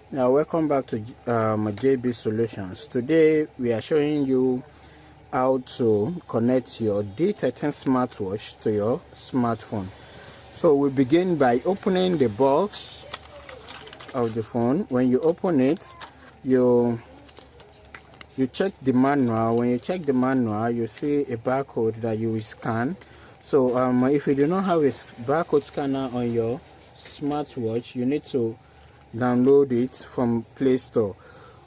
Now welcome back to JB Solutions. Today we are showing you how to connect your D13 smartwatch to your smartphone. So we begin by opening the box of the phone. When you open it, you check the manual. When you check the manual, you see a barcode that you will scan. So if you do not have a barcode scanner on your smartwatch, you need to download it from Play Store,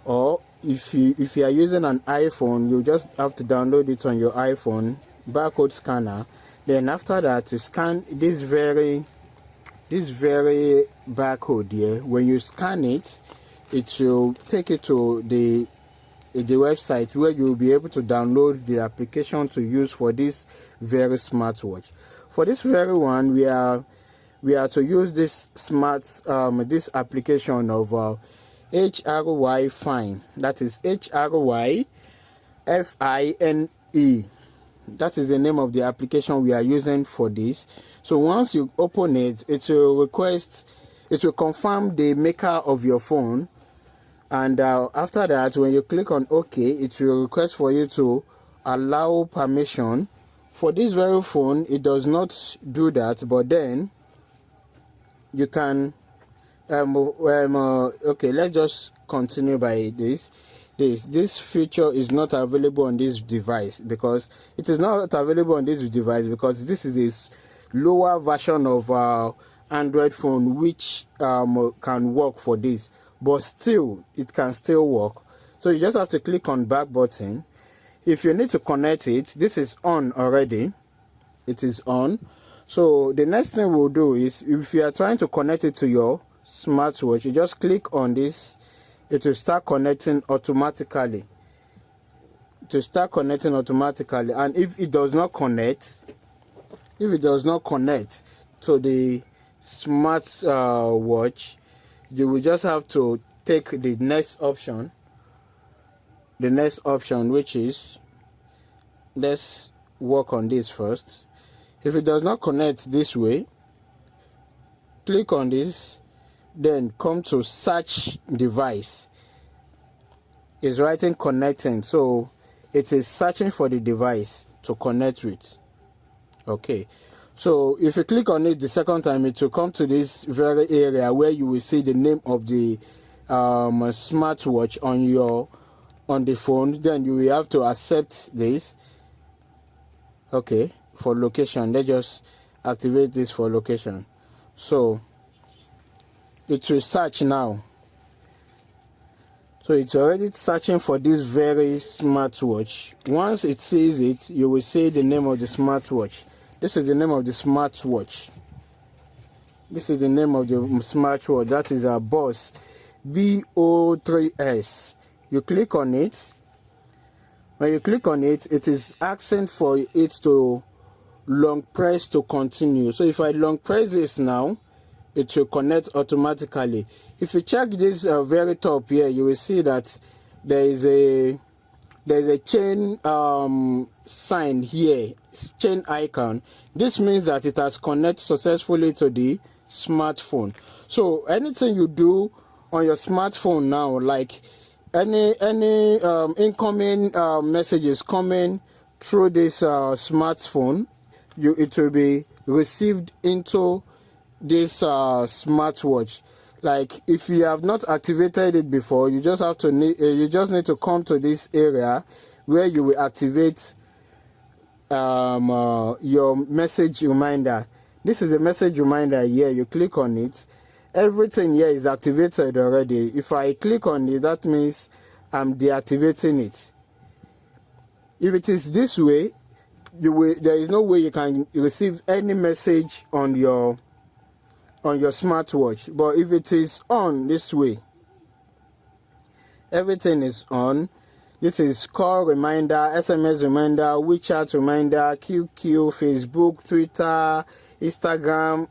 or if you are using an iPhone, you just have to download it on your iPhone barcode scanner. Then after that, to scan this very barcode here. When you scan it, it will take you to the website where you will be able to download the application to use for this very smartwatch. For this very one, we are to use this this application of HRY Fine. That is HRY FINE. That is the name of the application we are using for this. So once you open it, it will confirm the maker of your phone, and after that, when you click on OK, it will request for you to allow permission. For this very phone, it does not do that, but then you can okay, let's just continue by this feature is not available on this device, because it is not available on this device because this is a lower version of Android phone which can work for this, but still it can still work. So you just have to click on back button. If you need to connect it, this is on already, it is on. So the next thing we'll do is, if you are trying to connect it to your smartwatch, you just click on this. It will start connecting automatically. And if it does not connect, to the smart watch, you will just have to take the next option. Which is, let's work on this first. If it does not connect this way, click on this, then come to search device. It's writing connecting, so it is searching for the device to connect with. Okay, so if you click on it the second time, it will come to this very area where you will see the name of the smartwatch on the phone. Then you will have to accept this. Okay, for location, let's just activate this for location. So it will search now. So it's already searching for this very smartwatch. Once it sees it, you will see the name of the smartwatch. This is the name of the smartwatch. That is a Boss BO3S. You click on it. When you click on it, it is asking for it to long press to continue. So if I long press this now, it will connect automatically. If you check this very top here, you will see that there is a chain sign here, chain icon. This means that it has connected successfully to the smartphone. So anything you do on your smartphone now, like any incoming messages coming through this smartphone, it will be received into this smartwatch. Like if you have not activated it before, you just need to come to this area where you will activate your message reminder. This is a message reminder here. You click on it. Everything here is activated already. If I click on it, that means I'm deactivating it. If it is this way, there is no way you can receive any message on your smartwatch. But if it is on this way, everything is on. This is call reminder, SMS reminder, WeChat reminder, QQ, Facebook, Twitter, Instagram,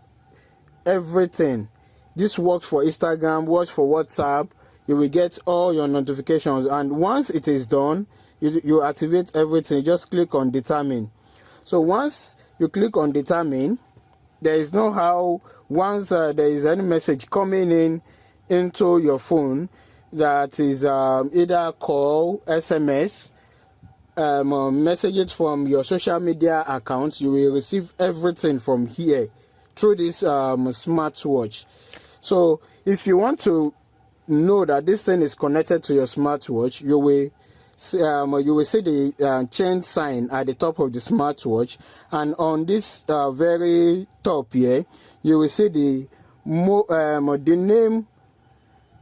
everything. This works for Instagram, works for WhatsApp. You will get all your notifications, and once it is done, you activate everything. You just click on determine. So once you click on determine, there is no how, once there is any message coming in, into your phone, that is either call, SMS, messages from your social media accounts. You will receive everything from here through this smartwatch. So if you want to know that this thing is connected to your smartwatch, you will see the chain sign at the top of the smartwatch, and on this very top here, you will see the name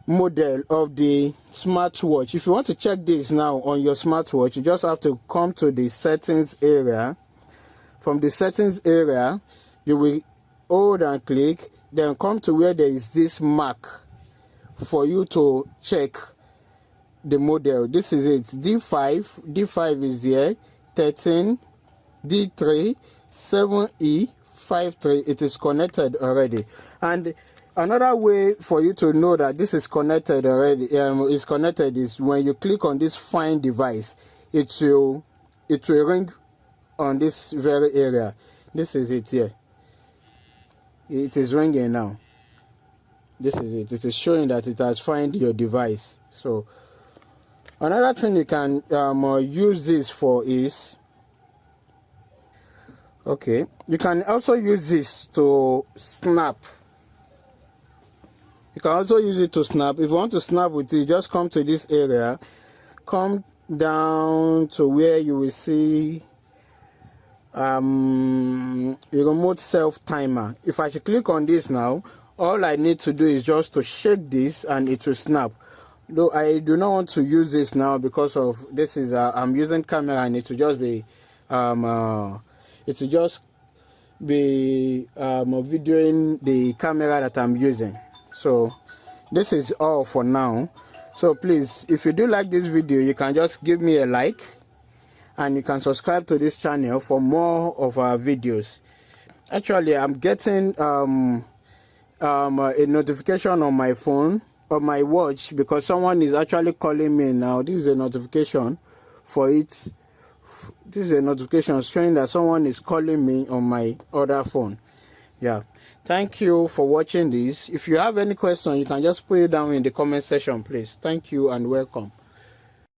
model of the smartwatch. If you want to check this now on your smartwatch, you just have to come to the settings area. From the settings area, you will hold and click, then come to where there is this mark for you to check the model. This is it, D5 is here, 13, D3, 7E53. It is connected already. And another way for you to know that this is connected already, is when you click on this find device. It will ring on this very area. This is it here. It is ringing now. This is it. It is showing that it has found your device. So another thing you can use this for is, okay, you can also use this to snap. You can also use it to snap. If you want to snap with it, just come to this area, come down to where you will see a remote self timer. If I should click on this now, all I need to do is just to shake this and it will snap. Though I do not want to use this now because of this is I'm using camera, and it will just be videoing the camera that I'm using. So this is all for now. So please, if you do like this video, you can just give me a like, and you can subscribe to this channel for more of our videos. Actually, I'm getting a notification on my phone, on my watch, because someone is actually calling me now. This is a notification for it. This is a notification showing that someone is calling me on my other phone. Yeah, thank you for watching this. If you have any question, you can just put it down in the comment section, please. Thank you and welcome.